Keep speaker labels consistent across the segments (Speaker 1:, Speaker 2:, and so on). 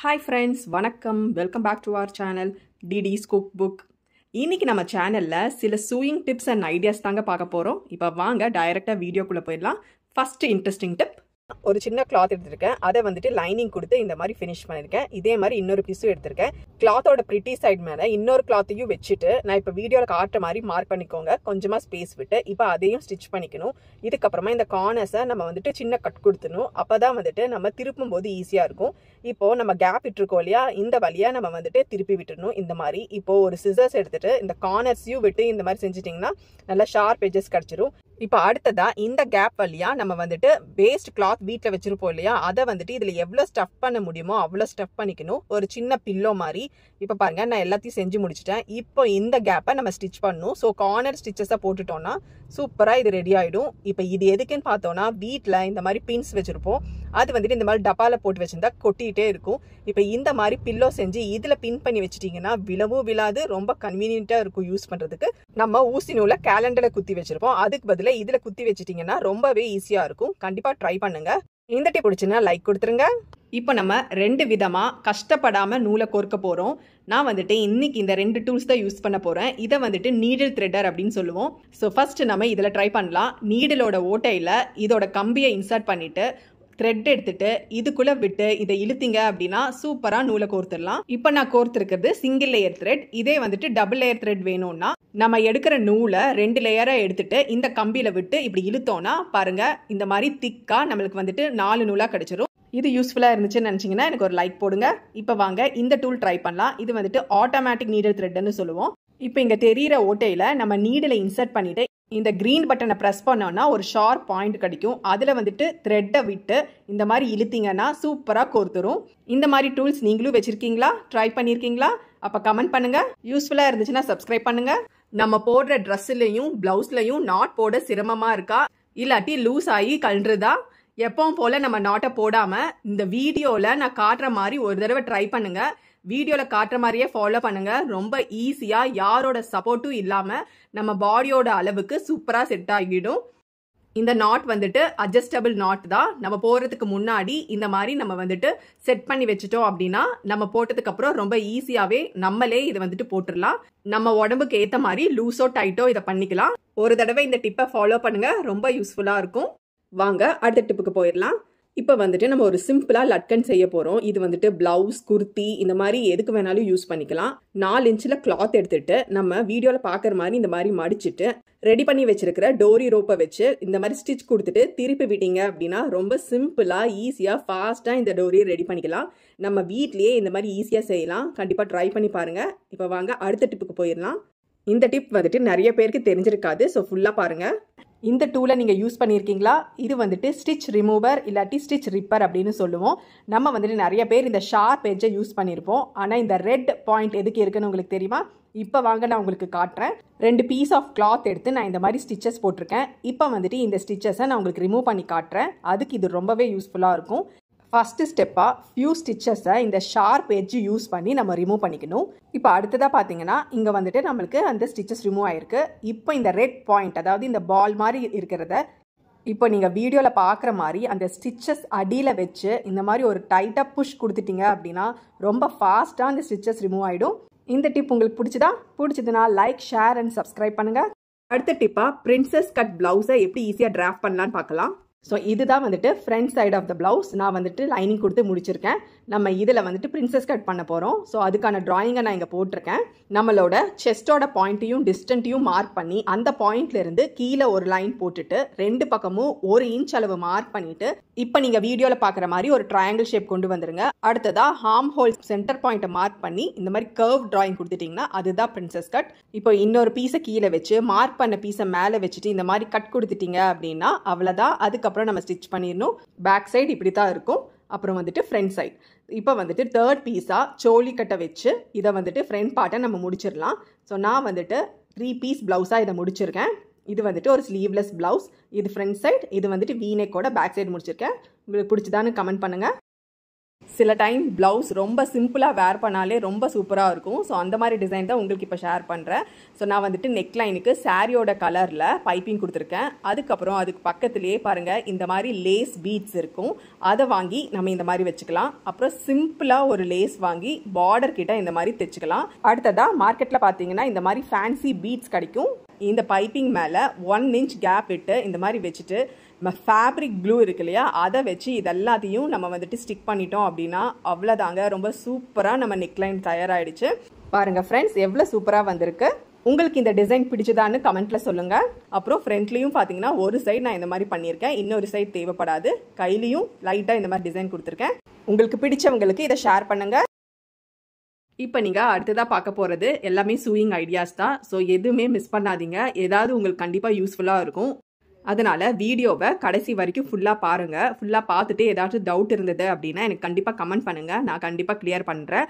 Speaker 1: Hi friends, வணக்கம். Welcome back to our channel DD's Cookbook. இன்னைக்கு நம்ம சேனல்ல சில sewing tips and ideas தாங்க பார்க்க போறோம். இப்போ வாங்க டைரக்டா வீடியோக்குள்ள போயிடலாம். First interesting tip. ஒரு சின்ன கிளாத் எடுத்துருக்கேன். அதை வந்துட்டு லைனிங் கொடுத்து இந்த மாதிரி ஃபினிஷ் பண்ணியிருக்கேன். இதே மாதிரி இன்னொரு பீஸும் எடுத்திருக்கேன். கிளாத்தோட பிரிட்டி சைட் மேலே இன்னொரு கிளாத்தையும் வச்சுட்டு நான் இப்போ வீடியோவில் காட்டுற மாதிரி மார்க் பண்ணிக்கோங்க. கொஞ்சமாக ஸ்பேஸ் விட்டு இப்போ அதையும் ஸ்டிச் பண்ணிக்கணும். இதுக்கப்புறமா இந்த கார்னர்ஸை நம்ம வந்துட்டு சின்ன கட் கொடுத்துணும். அப்போ தான் வந்துட்டு நம்ம திருப்பும் போது ஈஸியாக இருக்கும். இப்போது நம்ம கேப் விட்டுருக்கோம் இல்லையா, இந்த வழியாக நம்ம வந்துட்டு திருப்பி விட்டுடணும். இந்த மாதிரி இப்போது ஒரு சிசர்ஸ் எடுத்துகிட்டு இந்த கார்னர்ஸையும் விட்டு இந்த மாதிரி செஞ்சிட்டிங்கன்னா நல்லா ஷார்ப் எட்ஜஸ் கிடச்சிரும். இப்போ அடுத்ததா இந்த கேப் வழியா நம்ம வந்துட்டு வேஸ்ட் கிளாத் வீட்டில் வச்சிருப்போம் இல்லையா, அதை வந்துட்டு இதில் எவ்வளோ ஸ்டஃப் பண்ண முடியுமோ அவ்வளோ ஸ்டஃப் பண்ணிக்கணும். ஒரு சின்ன பில்லோ மாதிரி. இப்போ பாருங்க, நான் எல்லாத்தையும் செஞ்சு முடிச்சிட்டேன். இப்போ இந்த கேப்பை நம்ம ஸ்டிச் பண்ணணும். ஸோ கார்னர் ஸ்டிச்சஸாக போட்டுட்டோம்னா சூப்பராக இது ரெடி ஆகிடும். இப்போ இது எதுக்குன்னு பார்த்தோன்னா, வீட்டில் இந்த மாதிரி பின்ஸ் வச்சுருப்போம். அது வந்துட்டு இந்த மாதிரி டப்பாவில் போட்டு வச்சுருந்தா கொட்டிகிட்டே இருக்கும். இப்போ இந்த மாதிரி பில்லோ செஞ்சு இதில் பின் பண்ணி வச்சுட்டிங்கன்னா விழவும் விழாது, ரொம்ப கன்வீனியண்ட்டாக இருக்கும் யூஸ் பண்ணுறதுக்கு. நம்ம ஊசி நூலை கேலண்டரில் குத்தி வச்சுருப்போம், அதுக்கு பதிலாக இதில் குத்தி வச்சிட்டிங்கன்னா ரொம்பவே ஈஸியாக இருக்கும். கண்டிப்பாக ட்ரை பண்ணுங்க. இந்த டிப் பிடிச்சுன்னா லைக் கொடுத்துருங்க. இப்போ நம்ம ரெண்டு விதமாக கஷ்டப்படாமல் நூலை கோர்க்க போகிறோம். நான் வந்துட்டு இன்னைக்கு இந்த ரெண்டு டூல்ஸ் தான் யூஸ் பண்ண போகிறேன். இதை வந்துட்டு நீடில் த்ரெட்டர் அப்படின்னு சொல்லுவோம். ஸோ ஃபர்ஸ்ட் நம்ம இதில் ட்ரை பண்ணலாம். நீடிலோட ஓட்டையில் இதோட கம்பியை இன்சர்ட் பண்ணிவிட்டு த்ரெட் எடுத்துட்டு இதுக்குள்ள விட்டு இதை இழுத்தீங்க அப்படின்னா சூப்பரா நூலை கோர்த்துடலாம். இப்போ நான் கோர்த்துருக்கிறது சிங்கிள் லேயர் த்ரெட். இதே வந்துட்டு டபுள் லேயர் த்ரெட் வேணும்னா நம்ம எடுக்கிற நூலை 2 லேயரா எடுத்துட்டு இந்த கம்பியில விட்டு இப்படி இழுத்தோம்னா பாருங்க, இந்த மாதிரி திக்கா நம்மளுக்கு வந்துட்டு 4 நூலா கிடைச்சிரும். இது யூஸ்ஃபுல்லா இருந்துச்சுன்னு நினைச்சீங்கன்னா எனக்கு ஒரு லைக் போடுங்க. இப்போ வாங்க இந்த டூல் ட்ரை பண்ணலாம். இது வந்துட்டு ஆட்டோமேட்டிக் நீடில் த்ரெட்னு சொல்லுவோம். இப்போ இங்க தெரியிற ஓட்டையில நம்ம நீடில் இன்சர்ட் பண்ணிட்டு இந்த கிரீன் பட்டனை ப்ரெஸ் பண்ணோன்னா ஒரு ஷார்ப் பாயிண்ட் கிடைக்கும். அதில் வந்துட்டு த்ரெட்டை விட்டு இந்த மாதிரி இழுத்தீங்கன்னா சூப்பராக கோர்த்துரும். இந்த மாதிரி டூல்ஸ் நீங்களும் வச்சுருக்கீங்களா? ட்ரை பண்ணியிருக்கீங்களா? அப்போ கமெண்ட் பண்ணுங்கள். யூஸ்ஃபுல்லாக இருந்துச்சுன்னா சப்ஸ்கிரைப் பண்ணுங்கள். நம்ம போடுற ட்ரெஸ்ஸுலையும் ப்ளவுஸ்லையும் நாட் போட சிரமமாக இருக்கா, இல்லாட்டி லூஸ் ஆகி கழண்டுறதா? எப்பவும் போல் நம்ம நாட்டை போடாமல் இந்த வீடியோவில் நான் காட்டுற மாதிரி ஒரு தடவை ட்ரை பண்ணுங்கள். வீடியோவில் காட்டுற மாதிரியே ஃபாலோ பண்ணுங்கள். ரொம்ப ஈஸியாக, யாரோட சப்போர்ட்டும் இல்லாமல் நம்ம பாடியோட அளவுக்கு சூப்பராக செட் ஆகிடும். இந்த நாட் வந்துட்டு அட்ஜஸ்டபிள் நாட் தான். நம்ம போகிறதுக்கு முன்னாடி இந்த மாதிரி நம்ம வந்துட்டு செட் பண்ணி வச்சுட்டோம் அப்படின்னா நம்ம போட்டதுக்கு அப்புறம் ரொம்ப ஈஸியாகவே நம்மளே இதை வந்துட்டு போட்டுடலாம். நம்ம உடம்புக்கு ஏற்ற மாதிரி லூஸோ டைட்டோ இதை பண்ணிக்கலாம். ஒரு தடவை இந்த டிப்பை ஃபாலோ பண்ணுங்கள், ரொம்ப யூஸ்ஃபுல்லாக இருக்கும். வாங்க அடுத்த டிப்புக்கு போயிடலாம். இப்போ வந்துட்டு நம்ம ஒரு சிம்பிளாக லட்கன் செய்ய போகிறோம். இது வந்துட்டு பிளவுஸ், குர்த்தி இந்த மாதிரி எதுக்கு வேணாலும் யூஸ் பண்ணிக்கலாம். 4 இன்ச்சில் கிளாத் எடுத்துட்டு நம்ம வீடியோவில் பார்க்குற மாதிரி இந்த மாதிரி மடிச்சுட்டு ரெடி பண்ணி வச்சிருக்கிற டோரி ரோப்பை வச்சு இந்த மாதிரி ஸ்டிச் கொடுத்துட்டு திருப்பி விட்டீங்க அப்படின்னா ரொம்ப சிம்பிளாக, ஈஸியாக, ஃபாஸ்ட்டாக இந்த டோரியை ரெடி பண்ணிக்கலாம். நம்ம வீட்லேயே இந்த மாதிரி ஈஸியாக செய்யலாம். கண்டிப்பாக ட்ரை பண்ணி பாருங்கள். இப்போ வாங்க அடுத்த டிப்புக்கு போயிடலாம். இந்த டிப் வந்துட்டு நிறைய பேருக்கு தெரிஞ்சிருக்காது, ஸோ ஃபுல்லாக பாருங்கள். இந்த டூலை நீங்கள் யூஸ் பண்ணியிருக்கீங்களா? இது வந்துட்டு ஸ்டிச் ரிமூவர் இல்லாட்டி ஸ்டிச் ரிப்பர் அப்படின்னு சொல்லுவோம். நம்ம வந்துட்டு நிறைய பேர் இந்த ஷார்ப் எட்ஜை யூஸ் பண்ணியிருப்போம். ஆனால் இந்த ரெட் பாயிண்ட் எதுக்கு இருக்குன்னு உங்களுக்கு தெரியுமா? இப்போ வாங்க நான் உங்களுக்கு காட்டுறேன். 2 பீஸ் ஆஃப் கிளாத் எடுத்து நான் இந்த மாதிரி ஸ்டிச்சஸ் போட்டிருக்கேன். இப்போ வந்துட்டு இந்த ஸ்டிச்சஸை நான் உங்களுக்கு ரிமூவ் பண்ணி காட்டுறேன். அதுக்கு இது ரொம்பவே யூஸ்ஃபுல்லாக இருக்கும். ஃபர்ஸ்ட் ஸ்டெப்பாக ஃபியூ ஸ்டிச்சஸை இந்த ஷார்ப் எட்ஜ் யூஸ் பண்ணி நம்ம ரிமூவ் பண்ணிக்கணும். இப்போ அடுத்ததாக பார்த்தீங்கன்னா இங்கே வந்துட்டு நம்மளுக்கு அந்த ஸ்டிச்சஸ் ரிமூவ் ஆயிருக்கு. இப்போ இந்த ரெட் பாயிண்ட், அதாவது இந்த பால் மாதிரி இருக்கிறத இப்போ நீங்கள் வீடியோவில் பார்க்குற மாதிரி அந்த ஸ்டிச்சஸ் அடியில் வச்சு இந்த மாதிரி ஒரு டைட்டாக புஷ் கொடுத்துட்டீங்க அப்படின்னா ரொம்ப ஃபாஸ்ட்டாக அந்த ஸ்டிச்சஸ் ரிமூவ் ஆகிடும். இந்த டிப் உங்களுக்கு பிடிச்சதுன்னா லைக், ஷேர் அண்ட் சப்ஸ்கிரைப் பண்ணுங்கள். அடுத்த டிப்பாக பிரின்சஸ் கட் ப்ளவுஸை எப்படி ஈஸியாக டிராஃப்ட் பண்ணலான்னு பார்க்கலாம். ஸோ இதுதான் வந்துட்டு front side of the blouse. நான் வந்துட்டு லைனிங் கொடுத்து முடிச்சிருக்கேன். நம்ம இதில் வந்துட்டு பிரின்சஸ் கட் பண்ண போகிறோம். ஸோ அதுக்கான ட்ராயிங்கை நான் இங்கே போட்டிருக்கேன். நம்மளோட செஸ்டோட பாயிண்ட்டையும் டிஸ்டன்ட்டையும் மார்க் பண்ணி அந்த பாயிண்ட்லேருந்து கீழே ஒரு லைன் போட்டுட்டு 2 பக்கமும் 1 இன்ச் அளவு மார்க் பண்ணிட்டு இப்போ நீங்கள் வீடியோவில் பார்க்குற மாதிரி ஒரு ட்ரையாங்கிள் ஷேப் கொண்டு வந்துருங்க. அடுத்ததாக ஹார்ம் ஹோல் சென்டர் பாயிண்ட்டை மார்க் பண்ணி இந்த மாதிரி கர்வ் ட்ராயிங் கொடுத்துட்டிங்கன்னா அதுதான் பிரின்சஸ் கட். இப்போ இன்னொரு பீஸை கீழே வச்சு மார்க் பண்ண பீஸை மேலே வச்சுட்டு இந்த மாதிரி கட் கொடுத்துட்டீங்க அப்படின்னா அவ்வளோதான். அதுக்கப்புறம் நம்ம ஸ்டிச் பண்ணிடணும். பேக் சைடு இப்படி தான் இருக்கும். அப்புறம் வந்துட்டு ஃப்ரண்ட் சைடு. இப்போ வந்துட்டு 3rd பீஸாக சோலி கட்டை வச்சு இதை வந்துட்டு ஃப்ரண்ட் பார்ட்டை நம்ம முடிச்சிடலாம். ஸோ நான் வந்துட்டு 3 பீஸ் ப்ளவுஸாக இதை முடிச்சிருக்கேன். இது வந்துட்டு ஒரு ஸ்லீவ்லெஸ் ப்ளவுஸ். இது ஃப்ரண்ட் சைடு, இது வந்துட்டு வீனெக்கோட பேக் சைடு முடிச்சிருக்கேன். உங்களுக்கு பிடிச்சதான்னு கமெண்ட் பண்ணுங்கள். சில டைம் ப்ளவுஸ் ரொம்ப சிம்பிளாக வேர் பண்ணாலே ரொம்ப சூப்பராக இருக்கும். ஸோ அந்த மாதிரி டிசைன் தான் உங்களுக்கு இப்போ ஷேர் பண்ணுறேன். ஸோ நான் வந்துட்டு நெக்லைனுக்கு சாரியோட கலரில் பைப்பிங் கொடுத்துருக்கேன். அதுக்கப்புறம் அதுக்கு பக்கத்துலேயே பாருங்கள் இந்த மாதிரி லேஸ் பீட்ஸ் இருக்கும். அதை வாங்கி நம்ம இந்த மாதிரி வச்சுக்கலாம். அப்புறம் சிம்பிளாக ஒரு லேஸ் வாங்கி பார்டர் கிட்ட இந்த மாதிரி தைச்சிக்கலாம். அடுத்ததாக மார்க்கெட்டில் பார்த்தீங்கன்னா இந்த மாதிரி ஃபேன்சி பீட்ஸ் கிடைக்கும். இந்த பைப்பிங் மேலே 1 inch கேப் விட்டு இந்த மாதிரி வச்சுட்டு நம்ம ஃபேப்ரிக் க்ளூ இருக்கு இல்லையா, அதை வச்சு இதெல்லாத்தையும் நம்ம வந்துட்டு ஸ்டிக் பண்ணிட்டோம் அப்படின்னா அவ்வளோதாங்க. ரொம்ப சூப்பராக நம்ம நெக்லைன் தயாராகிடுச்சு. பாருங்கள் ஃப்ரெண்ட்ஸ், எவ்வளோ சூப்பராக வந்திருக்கு. உங்களுக்கு இந்த டிசைன் பிடிச்சதான்னு கமெண்ட்டில் சொல்லுங்கள். அப்புறம் ஃப்ரண்ட்லேயும் பார்த்தீங்கன்னா ஒரு சைடு நான் இந்த மாதிரி பண்ணியிருக்கேன், இன்னொரு சைடு தேவைப்படாது. கையிலையும் லைட்டாக இந்த மாதிரி டிசைன் கொடுத்துருக்கேன். உங்களுக்கு பிடிச்சவங்களுக்கு இதை ஷேர் பண்ணுங்கள். இப்போ நீங்கள் அடுத்ததாக பார்க்க போகிறது எல்லாமே சூயிங் ஐடியாஸ் தான். ஸோ எதுவுமே மிஸ் பண்ணாதீங்க. ஏதாவது உங்களுக்கு கண்டிப்பாக யூஸ்ஃபுல்லாக இருக்கும். அதனால் வீடியோவை கடைசி வரைக்கும் ஃபுல்லாக பாருங்கள். ஃபுல்லாக பார்த்துட்டு ஏதாச்சும் டவுட் இருந்தது அப்படின்னா எனக்கு கண்டிப்பாக கமெண்ட் பண்ணுங்கள். நான் கண்டிப்பாக கிளியர் பண்ணுறேன்.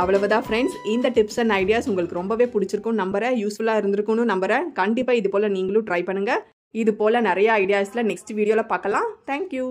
Speaker 1: அவ்வளவுதான் ஃப்ரெண்ட்ஸ். இந்த டிப்ஸ் அண்ட் ஐடியாஸ் உங்களுக்கு ரொம்பவே பிடிச்சிருக்கும் நம்புறேன். யூஸ்ஃபுல்லாக இருந்திருக்கும்னு நம்புறேன். கண்டிப்பாக இது போல் நீங்களும் ட்ரை பண்ணுங்கள். இது போல் நிறைய ஐடியாஸில் நெக்ஸ்ட் வீடியோவில் பார்க்கலாம். தேங்க்யூ.